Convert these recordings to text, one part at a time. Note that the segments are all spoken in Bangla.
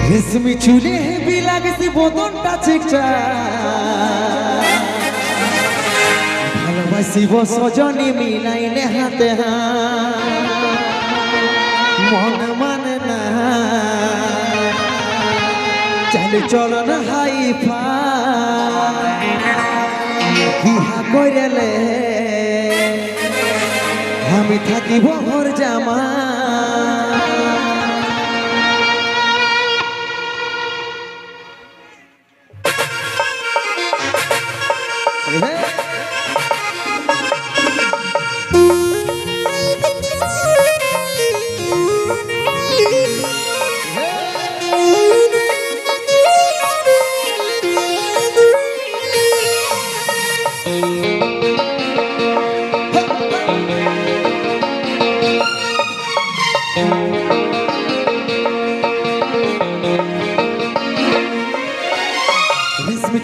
রেশমি চুলে হেবি লাগছে বদনটা চিকচা ভালোবাসিব সজনী মিলাইলে হাতে মন মানে না চলে চল না হাই বিহা কইলে আমি থাকিব ঘর জামা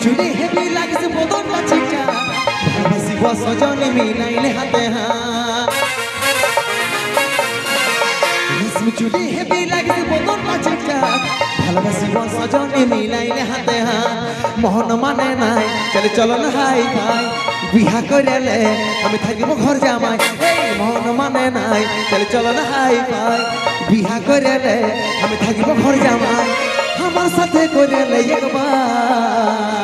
চুলে হেবি লাগছে বদনটা চিকচা ভালোবাসিব সজনী মিলাইলে হাতে রেশমি চুলে হেবি লাগছে বদনটা চিকচা ভালোবাসিব সজনী মিলাইলে হাতে মোহন মানে নাই চলে চল না হাই ভাই বিহা করিলে আমি থাকিব ঘর জামাই মোহন মানে নাই চলে চল না হাই ভাই বিহা করিলে আমি থাকিব ঘর জামাই আমার সাথে করিলে একবার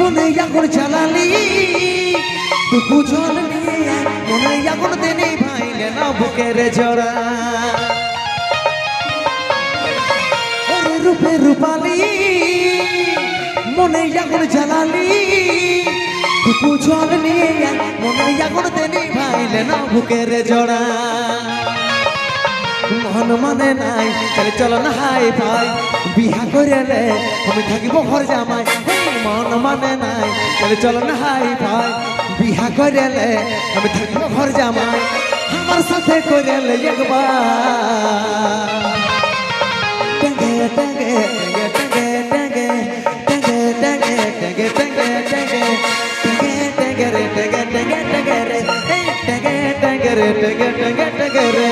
মনে আগুন জ্বালালি বুঝল নিয়ে মনে আগুন দেনে ভাইলে না বুকের জোড়া রূপে রূপালি মনে আগুন জ্বালালি বুঝল নিয়ে মনে আগুন দেনে ভাইলে না বুকের জোড়া মন মানে নাই চলে চল না হাই ভাই বিহা করিলে আমি থাকিব ঘর জামাই মন মানে নাই চলে চল না হাই ভাই বিহা করিলে আমি থাকিব ঘর জামাই আমার সাথে করিলে একবার টঙ্গে টঙ্গে টঙ্গে টঙ্গে টঙ্গে টঙ্গে টঙ্গে টঙ্গে টঙ্গে টঙ্গে রে টঙ্গে টঙ্গে টঙ্গে রে টঙ্গে টঙ্গে রে টঙ্গে টঙ্গে টঙ্গে রে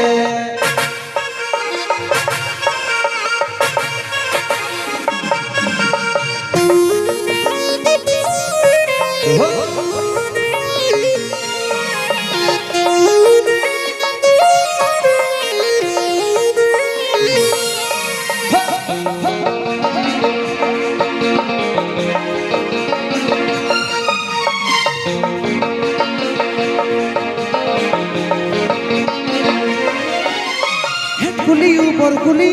কুলি উপর কুলি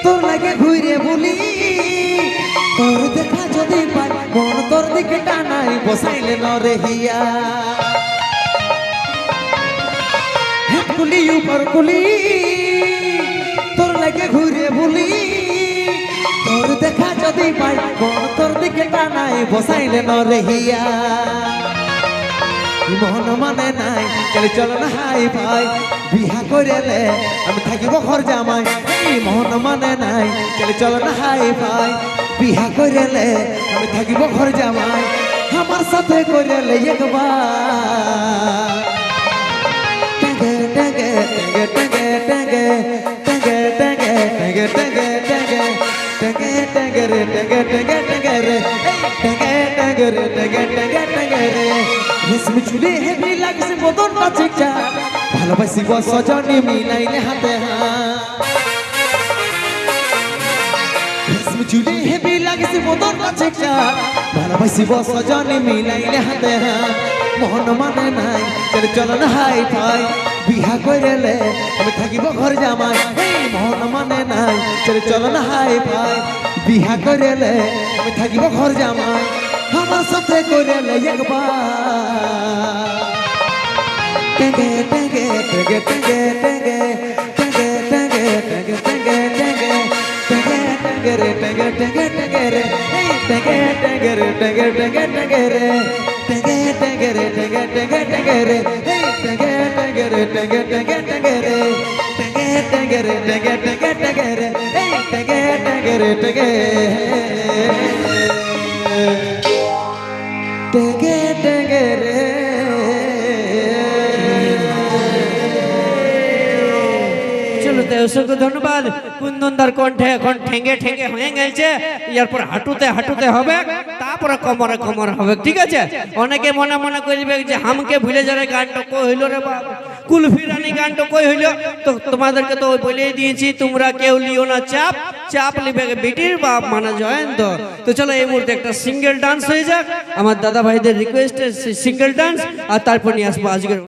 তোর লাগে ঘুরে বলি তোর দেখা যদি পাই মন তোর দিকে টানাই বসাইলে নরে হিয়া কুলি উপর কুলি তোর লাগে ঘুরে বলি তোর দেখা যদি পাই মন তোর দিকে টানাই বসাইলে নরে হিয়া মন মানে নাই চলে চল না হাই ভাই বিহা করিলে আমি থাকিব ঘর জামাই মন মানে নাই চলে চল না হাই ভাই বিহা করিলে আমি থাকিব ঘর জামাই আমার সাথে করিলে একবার টঙ্গে টঙ্গে টঙ্গে টঙ্গে টঙ্গে টঙ্গে টঙ্গে টঙ্গে টঙ্গে টঙ্গে টঙ্গে রে টঙ্গে টঙ্গে টঙ্গে রে টঙ্গে টঙ্গে রে টঙ্গে টঙ্গে টঙ্গে রে রেশমি চুলে হেবি লাগছে বদনটা চিকচা ভালোবাসিব সজনী মিলাইলে হাতে রেশমি চুলে হেবি লাগছে বদন কাছে চাঁদ ভালোবাসিব সজনে মিলাইলে হাতে হাত মন মানে নাই চলে চলো না হাই ফাই বিহা কইরেলে আমি থাকিব ঘর জামাই এই মন মানে নাই চলে চলো না হাই ফাই বিহা কইরেলে আমি থাকিব ঘর জামাই আমার সাথে কইরেলে একবার টেগে টেগে টেগে টেগে টেগে টেগে টেগে টেগে টেগে টেগে টেগে রে টেগে টেগে টেগে রে এই টেগে টেগে রে টেগে টেগে টেগে রে টেগে টেগে রে টেগে টেগে টেগে রে এই টেগে টেগে রে টেগে টেগে টেগে রে টেগে টেগে রে টেগে টেগে টেগে রে এই টেগে টেগে রে টেগে টেগে টেগে রে অসংখ্য ধন্যবাদ কুন্দনদার কণ্ঠে এখন ঠেঙ্গে ঠেঙ্গে হয়ে গেছে এরপর হাঁটুতে হাঁটুতে হবে তারপরে কোমরে কোমরে হবে ঠিক আছে অনেকে মনে মনে করবে যে হামকে ভুলে যাবে গানটা কই হইল রে বাপ কুলফি রানী গানটা কই হইল তো তোমাদেরকে তো বলেই দিয়েছি তোমরা কেউ লিও না চাপ চাপ লিবে বেটির বাপ মানা জয়ন্ত তো চলো এই মুহূর্তে একটা সিঙ্গেল ডান্স হয়ে যাক আমার দাদা ভাইদের রিকোয়েস্টে সিঙ্গেল ডান্স আর তারপর নিয়ে আসবো আজকের